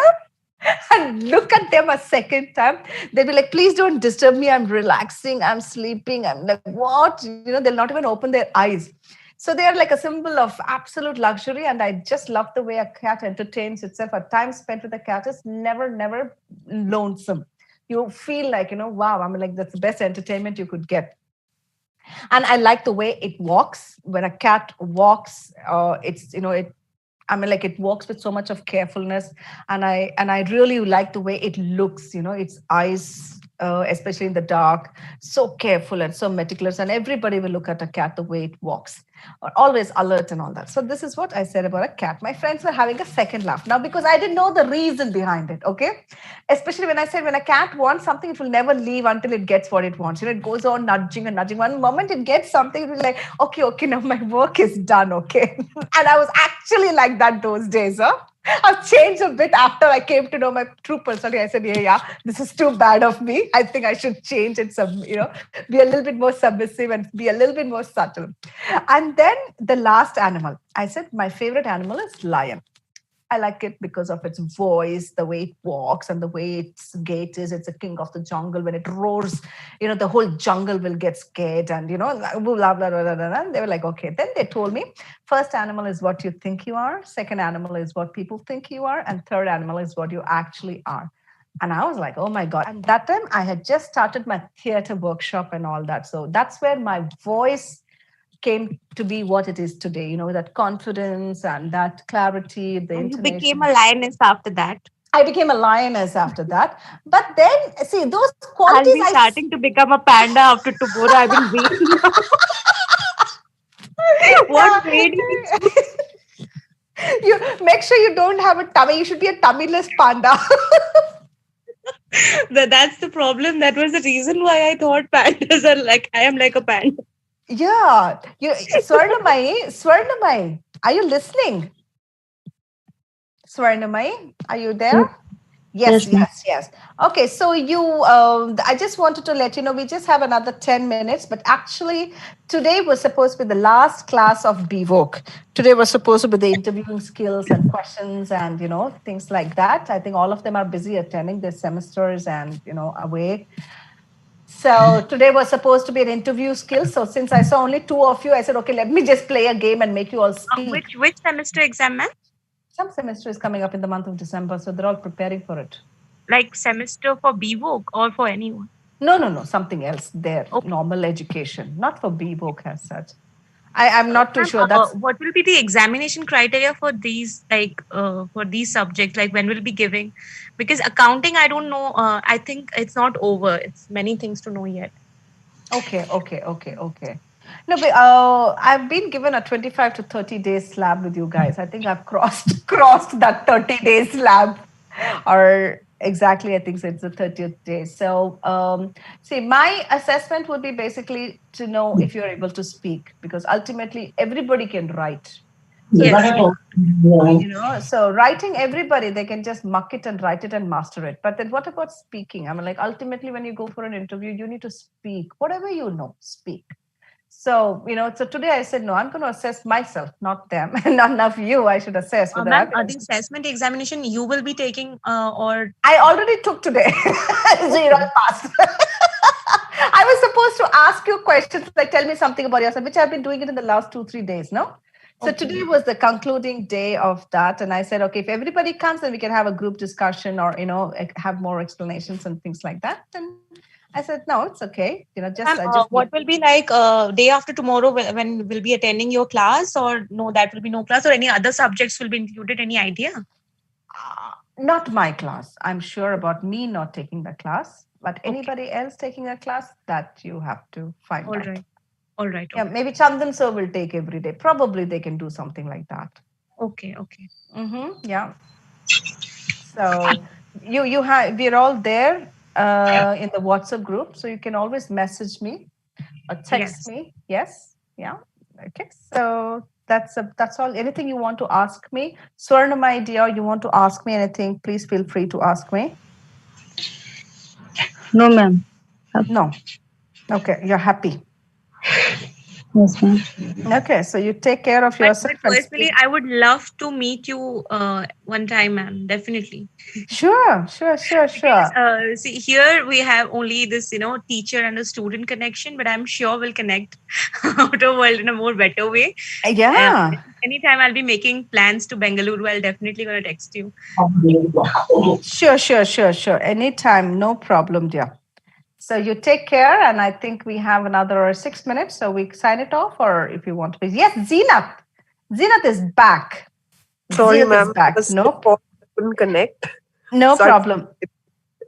Speaker 1: and look at them a second time. They'll be like, please don't disturb me. I'm relaxing. I'm sleeping. I'm like, what? They'll not even open their eyes. So they are like a symbol of absolute luxury. And I just love the way a cat entertains itself. A time spent with a cat is never lonesome. You feel like, wow, I mean, like that's the best entertainment you could get. And I like the way it walks. When a cat walks, it's it I mean, like it walks with so much of carefulness, and I really like the way it looks. Its eyes, especially in the dark, so careful and so meticulous. And everybody will look at a cat the way it walks, always alert and all that. So this is what I said about a cat. My friends were having a second laugh now because I didn't know the reason behind it. Okay, especially when I said when a cat wants something, it will never leave until it gets what it wants. It goes on nudging and nudging. One moment it gets something, it will be like, okay, now my work is done. Okay, and I was actually like that those days. I've changed a bit after I came to know my true personality. I said, yeah, this is too bad of me. I think I should change it some, be a little bit more submissive and be a little bit more subtle. And then the last animal, I said my favorite animal is lion. I like it because of its voice, the way it walks, and the way its gait is. It's a king of the jungle. When it roars, the whole jungle will get scared, and blah blah blah blah blah. And they were like, okay. Then they told me, first animal is what you think you are. Second animal is what people think you are, and third animal is what you actually are. And I was like, oh my God. And that time I had just started my theater workshop and all that. So that's where my voice came to be what it is today, that confidence and that clarity, the
Speaker 2: And you became
Speaker 1: intonation.
Speaker 2: a lioness after that.
Speaker 1: I became a lioness after that. But then, see, those
Speaker 2: I'll
Speaker 1: qualities
Speaker 2: be starting to become a panda after tomorrow. I've been waiting. What made you?
Speaker 1: you make sure you don't have a tummy. You should be a tummyless panda.
Speaker 2: That's the problem. That was the reason why I thought pandas are like, I am like a panda.
Speaker 1: Yeah. Swarnamai, are you listening? Swarnamai, are you there?
Speaker 4: Yes, ma'am.
Speaker 1: Yes. Okay, so I just wanted to let you know we just have another 10 minutes, but actually today was supposed to be the last class of BVOC. Today was supposed to be the interviewing skills and questions and, things like that. I think all of them are busy attending their semesters and, away. So today was supposed to be an interview skill. So since I saw only two of you, I said, okay, let me just play a game and make you all speak.
Speaker 2: Which semester exam, ma'am?
Speaker 1: Some semester is coming up in the month of December, so they're all preparing for it.
Speaker 2: Like semester for BVOC or for anyone?
Speaker 1: No, something else. Their normal education, not for BVOC as such. I'm not too sure. That's
Speaker 2: what will be the examination criteria for these, for these subjects? Like when will be giving? Because accounting, I don't know. I think it's not over. It's many things to know yet.
Speaker 1: Okay. No, but I've been given a 25 to 30 days slab with you guys. I think I've crossed that 30 days slab, or exactly, I think it's the 30th day. So, see, my assessment would be basically to know if you're able to speak, because ultimately everybody can write. So, so writing, everybody, they can just muck it and write it and master it. But then what about speaking? I mean, like ultimately, when you go for an interview, you need to speak. Whatever you know, speak. So, so today I said, no, I'm going to assess myself, not them, not enough you. I should assess.
Speaker 2: Ma'am, the assessment examination you will be taking or?
Speaker 1: I already took today. Zero passed. I was supposed to ask you questions like tell me something about yourself, which I've been doing it in the last 2-3 days, no? So today was the concluding day of that. And I said, okay, if everybody comes, then we can have a group discussion or, have more explanations and things like that. And I said, no, it's okay.
Speaker 2: What will be like day after tomorrow when we'll be attending your class, or no, that will be no class, or any other subjects will be included? Any idea?
Speaker 1: Not my class. I'm sure about me not taking the class, but anybody else taking a class, that you have to find out.
Speaker 2: Right. All right.
Speaker 1: Yeah,
Speaker 2: Okay.
Speaker 1: maybe Chandan sir will take every day. Probably they can do something like that.
Speaker 2: Okay. Okay.
Speaker 1: Yeah. So you have we're all there in the WhatsApp group, so you can always message me or text
Speaker 2: Yes.
Speaker 1: me. Yes. Yeah. Okay. So that's all. Anything you want to ask me, Swarna, my dear, you want to ask me anything? Please feel free to ask me.
Speaker 4: No, ma'am.
Speaker 1: No. Okay. You're happy.
Speaker 4: Yes, ma'am.
Speaker 1: Okay. So you take care of
Speaker 2: But
Speaker 1: yourself and
Speaker 2: personally,
Speaker 1: speak.
Speaker 2: I would love to meet you one time, ma'am. Definitely.
Speaker 1: Sure. Sure. Sure.
Speaker 2: Because
Speaker 1: Sure.
Speaker 2: see, here we have only this, teacher and a student connection, but I'm sure we'll connect outer world in a more better way. Uh,
Speaker 1: Yeah.
Speaker 2: Anytime I'll be making plans to Bengaluru, I'll definitely gonna text you.
Speaker 1: Sure. Sure. Sure. Sure. Anytime. No problem, dear. So you take care, and I think we have another 6 minutes, so we sign it off. Or if you want to, please. Yes, Zenith. Zenith is back.
Speaker 3: Sorry,
Speaker 1: Zenith is
Speaker 3: ma'am. I
Speaker 1: back.
Speaker 3: was so
Speaker 1: Nope,
Speaker 3: paused, I couldn't connect.
Speaker 1: no
Speaker 3: So I
Speaker 1: problem.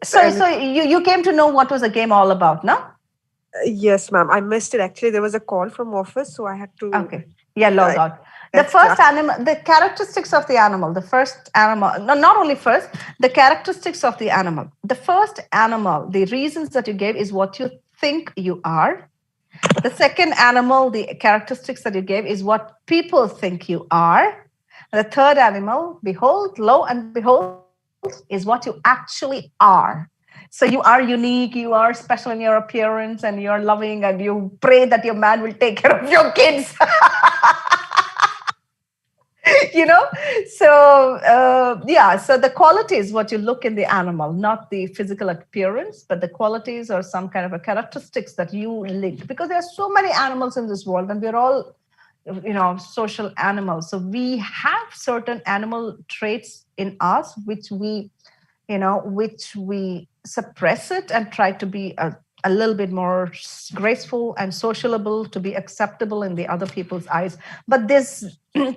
Speaker 1: So,
Speaker 3: and
Speaker 1: so you came to know what was the game all about, no?
Speaker 3: yes, ma'am. I missed it. Actually, there was a call from office, so I had to
Speaker 1: Okay. Yeah, log
Speaker 3: uh,
Speaker 1: out. The
Speaker 3: test
Speaker 1: first
Speaker 3: that.
Speaker 1: animal, the characteristics of the animal, the first animal, no, not only first, the characteristics of the animal. The first animal, the reasons that you gave is what you think you are. The second animal, the characteristics that you gave is what people think you are. The third animal, behold, lo and behold, is what you actually are. So you are unique, you are special in your appearance, and you're loving, and you pray that your man will take care of your kids. you know yeah, so the quality is what you look in the animal, not the physical appearance, but the qualities or some kind of a characteristics that you link, because there are so many animals in this world and we're all social animals, so we have certain animal traits in us which we suppress it and try to be a little bit more graceful and sociable to be acceptable in the other people's eyes. But this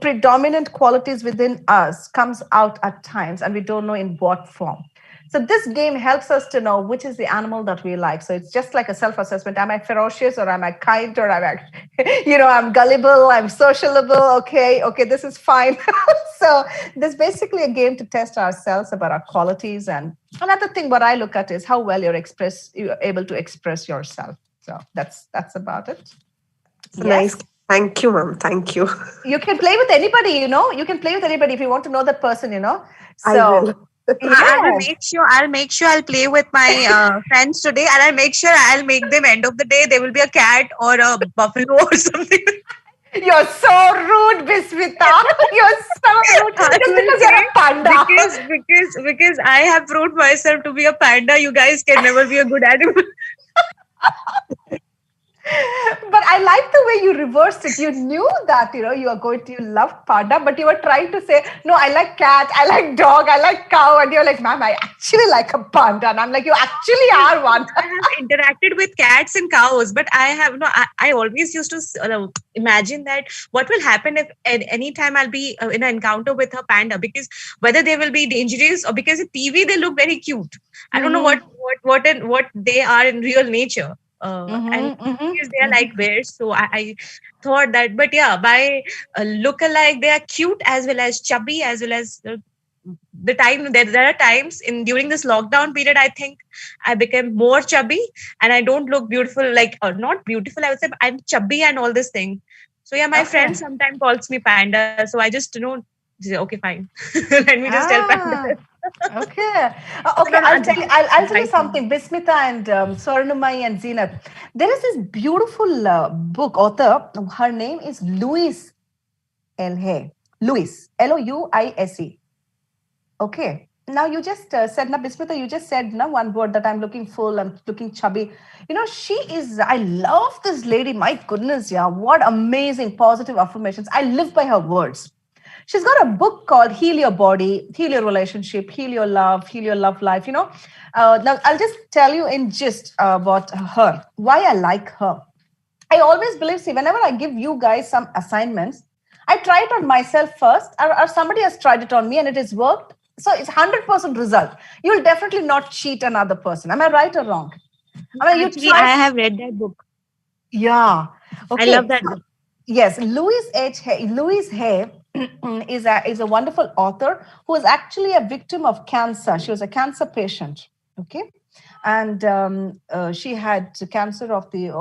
Speaker 1: predominant qualities within us comes out at times and we don't know in what form. So this game helps us to know which is the animal that we like. So it's just like a self-assessment. Am I ferocious or am I kind or am I, I'm gullible, I'm sociable. Okay, this is fine. So there's basically a game to test ourselves about our qualities. And another thing, what I look at is how well you're able to express yourself. So that's about it.
Speaker 3: It's a nice.
Speaker 1: Yes.
Speaker 3: Thank you, ma'am. Thank you.
Speaker 1: You can play with anybody, you can play with anybody if you want to know that person.
Speaker 3: I will.
Speaker 1: So
Speaker 2: I will
Speaker 1: yes.
Speaker 2: make sure. I'll make sure I'll play with my friends today, and I'll make sure I'll make them. End of the day, there will be a cat or a buffalo or something.
Speaker 1: You're so rude, Bismita. You're so rude.
Speaker 2: I
Speaker 1: Just
Speaker 2: will
Speaker 1: because you're
Speaker 2: say
Speaker 1: a panda.
Speaker 2: because I have proved myself to be a panda. You guys can never be a good animal.
Speaker 1: But I like the way you reversed it. You knew that, you are going to you love panda, but you were trying to say, no, I like cat, I like dog, I like cow. And you're like, ma'am, I actually like a panda. And I'm like, you actually are one.
Speaker 2: I have interacted with cats and cows, but I have no. I always used to imagine that what will happen if at any time I'll be in an encounter with a panda, because whether they will be dangerous or because in TV they look very cute. I don't know what they are in real nature. And because they are like bears, so I thought that. But yeah, by look alike, they are cute as well as chubby as well as the time there are times in during this lockdown period I think I became more chubby and I don't look beautiful, like, or not beautiful, I would say, but I'm chubby and all this thing. So yeah, my friend
Speaker 1: Okay.
Speaker 2: sometimes calls me panda, so I just say, okay, fine. Let me just tell panda.
Speaker 1: Ah, okay.
Speaker 2: So
Speaker 1: Okay,
Speaker 2: no,
Speaker 1: I'll tell
Speaker 2: this
Speaker 1: you.
Speaker 2: is
Speaker 1: I'll tell you
Speaker 2: right now.
Speaker 1: something. Bismita and Swarnamai and Zenith. There is this beautiful book author. Her name is Louise L. Hay. Louise. Louise. Okay. Now you just said, now Bismita, you just said now one word that I'm looking full, I'm looking chubby. She is, I love this lady. My goodness, yeah. What amazing positive affirmations. I live by her words. She's got a book called Heal Your Body, Heal Your Relationship, Heal Your Love Life. Now I'll just tell you in gist about her, why I like her. I always believe, see, whenever I give you guys some assignments, I try it on myself first, or somebody has tried it on me and it has worked. So it's 100% result. You'll definitely not cheat another person. Am I right or wrong? I mean, you
Speaker 2: Actually, I
Speaker 1: try.
Speaker 2: have read that book.
Speaker 1: Yeah.
Speaker 2: I love
Speaker 1: Okay.
Speaker 2: that book.
Speaker 1: Yes, Louise Hay is a wonderful author who was actually a victim of cancer. She was a cancer patient. Okay, and she had cancer of the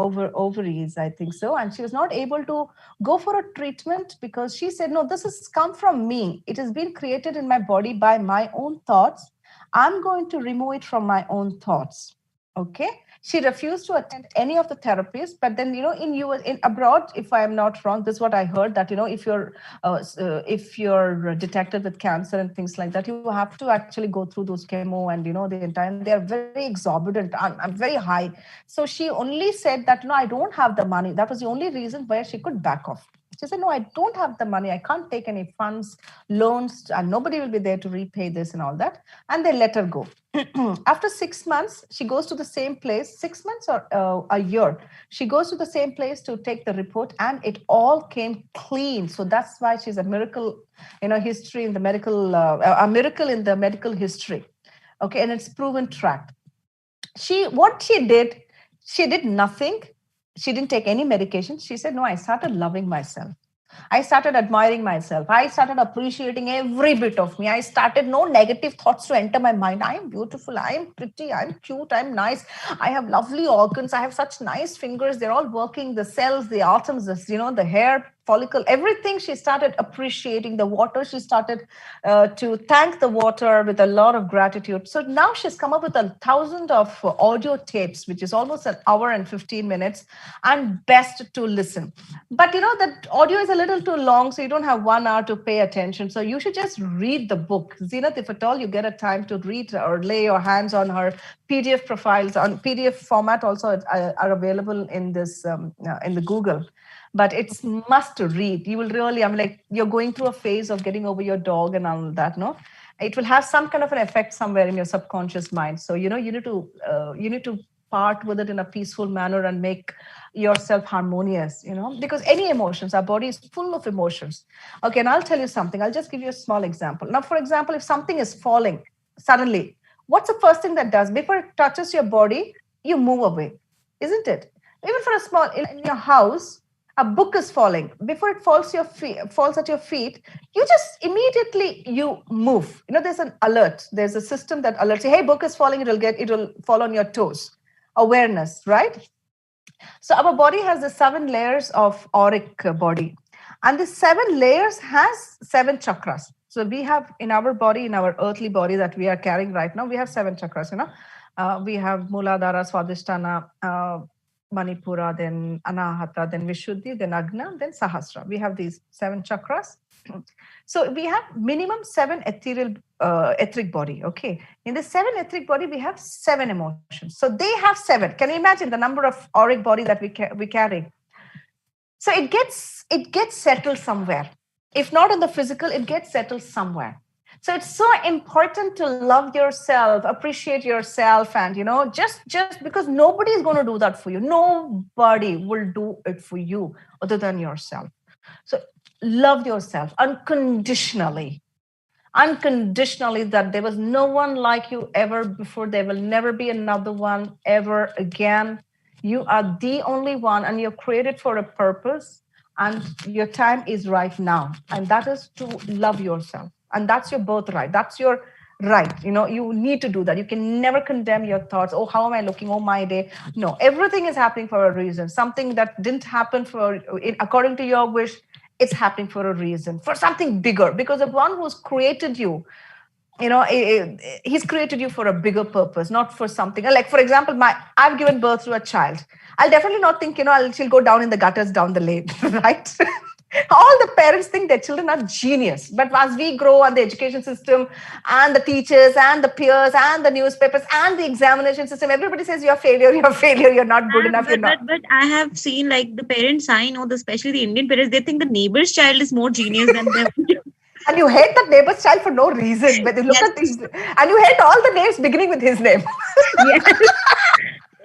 Speaker 1: ovaries, I think so, and she was not able to go for a treatment because she said, "No, this has come from me. It has been created in my body by my own thoughts. I'm going to remove it from my own thoughts." Okay, she refused to attend any of the therapies. But then, in US, in abroad, if I am not wrong, this is what I heard, that if you're detected with cancer and things like that, you have to actually go through those chemo and the entire, and they are very exorbitant and very high. So she only said that, no, I don't have the money. That was the only reason where she could back off. She said, no, I don't have the money. I can't take any funds, loans, and nobody will be there to repay this and all that. And they let her go. After 6 months, she goes to the same place, 6 months or a year. She goes to the same place to take the report, and it all came clean. So that's why she's a miracle, history in the medical, a miracle in the medical history. Okay, and it's proven track. What she did nothing. She didn't take any medication. She said, no, I started loving myself. I started admiring myself. I started appreciating every bit of me. I started no negative thoughts to enter my mind. I am beautiful. I am pretty. I'm cute. I'm nice. I have lovely organs. I have such nice fingers. They're all working. The cells, the atoms, the hair follicle, everything. She started appreciating the water. She started to thank the water with a lot of gratitude. So now she's come up with 1,000 of audio tapes, which is almost an hour and 15 minutes, and best to listen. But that audio is a little too long, so you don't have 1 hour to pay attention. So you should just read the book. Zenith, if at all you get a time to read or lay your hands on her PDF profiles, on PDF format also are available in this in the Google. But it's must to read. You will really, I'm like, you're going through a phase of getting over your dog and all that, no? It will have some kind of an effect somewhere in your subconscious mind. So you need to part with it in a peaceful manner and make yourself harmonious, because any emotions, our body is full of emotions. Okay, and I'll tell you something. I'll just give you a small example. Now, for example, if something is falling suddenly, what's the first thing that does? Before it touches your body, you move away, isn't it? Even for a small, in your house, a book is falling. Before it falls at your feet, you just immediately you move. There's an alert. There's a system that alerts you, hey, book is falling, it will fall on your toes. Awareness, right? So our body has the 7 layers of auric body, and the 7 layers has 7 chakras. So we have in our body, in our earthly body that we are carrying right now, we have 7 chakras. We have Muladhara, Swadhisthana, Manipura, then Anahata, then Vishuddhi, then Agna, then Sahasra. We have these 7 chakras. So we have minimum 7 etheric body. Okay, in the 7 etheric body, we have 7 emotions. So they have 7. Can you imagine the number of auric body that we carry? So it gets settled somewhere. If not in the physical, it gets settled somewhere. So it's so important to love yourself, appreciate yourself, and just because nobody is going to do that for you. Nobody will do it for you other than yourself. So love yourself unconditionally, that there was no one like you ever before. There will never be another one ever again. You are the only one, and you're created for a purpose, and your time is right now, and that is to love yourself. And that's your birthright. That's your right. You need to do that. You can never condemn your thoughts. Oh, how am I looking? Oh, my day. No, everything is happening for a reason. Something that didn't happen according to your wish, it's happening for a reason, for something bigger, because the one who's created you, he's created you for a bigger purpose, not for something like, for example, I've given birth to a child. I'll definitely not think, she'll go down in the gutters down the lane, right? All the parents think their children are genius, but as we grow, and the education system and the teachers and the peers and the newspapers and the examination system, everybody says you're a failure, you're not good enough, you're not.
Speaker 2: But I have seen, like, the parents I know, especially the Indian parents, they think the neighbor's child is more genius than them.
Speaker 1: And you hate that neighbor's child for no reason. But you look at these, and you hate all the names beginning with his name.
Speaker 2: Yes.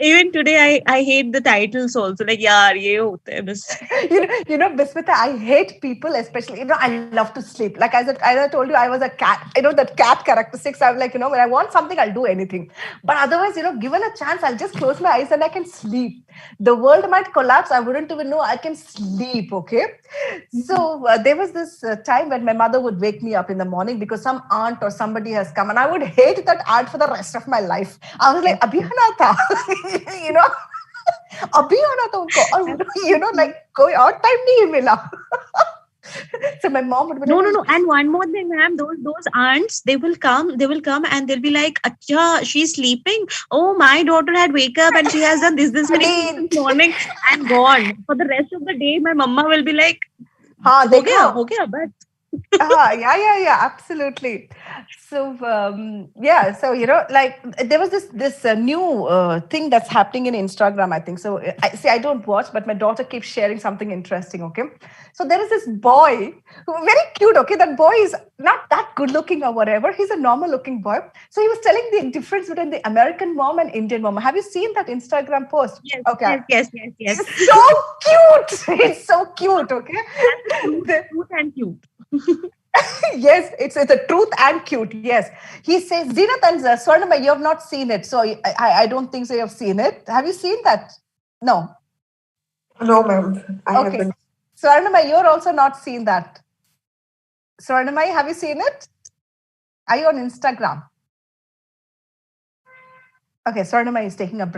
Speaker 2: Even today, I hate the titles also. Like, yaar, ye hota hai bas.
Speaker 1: Bismita, I hate people, especially, I love to sleep. Like as I told you, I was a cat. That cat characteristics. I'm like, when I want something, I'll do anything. But otherwise, given a chance, I'll just close my eyes and I can sleep. The world might collapse. I wouldn't even know I can sleep. Okay. So there was this time when my mother would wake me up in the morning because some aunt or somebody has come, and I would hate that aunt for the rest of my life. I was like, Abhi आना था, you know, अभी आना था उनको, और you know, like कोई और time नहीं मिला. So my mom would be
Speaker 2: No,
Speaker 1: like,
Speaker 2: no, no. And one more thing, ma'am, those aunts, they will come and they'll be like, Acha, she's sleeping. Oh, my daughter had wake up and she has done this many things
Speaker 1: "Auntie,
Speaker 2: this morning and gone. For the rest of the day, my mama will be like,
Speaker 1: हाँ देखा."
Speaker 2: हो गया, but
Speaker 1: Yeah, absolutely. So yeah, so you know, like there was this new thing that's happening in Instagram, I think. So I see, I don't watch, but my daughter keeps sharing something interesting. Okay, so there is this boy who very cute. Okay, that boy is not that good looking or whatever. He's a normal looking boy. So he was telling the difference between the American mom and Indian mom. Have you seen that Instagram post?
Speaker 2: yes,
Speaker 1: Okay,
Speaker 2: yes.
Speaker 1: it's so cute. It's so cute. Okay.
Speaker 2: That's the truth,
Speaker 1: The-
Speaker 2: truth and cute.
Speaker 1: Yes, it's a truth and cute. Yes, he says, Zenat and Swarnama, you have not seen it, so I don't think so. You have seen it. Have you seen that? No.
Speaker 3: No, ma'am, I
Speaker 1: Okay.
Speaker 3: haven't.
Speaker 1: Swarnama, you're also not seen that. Swarnama, have you seen it? Are you on Instagram? Okay, Swarnama is taking a break.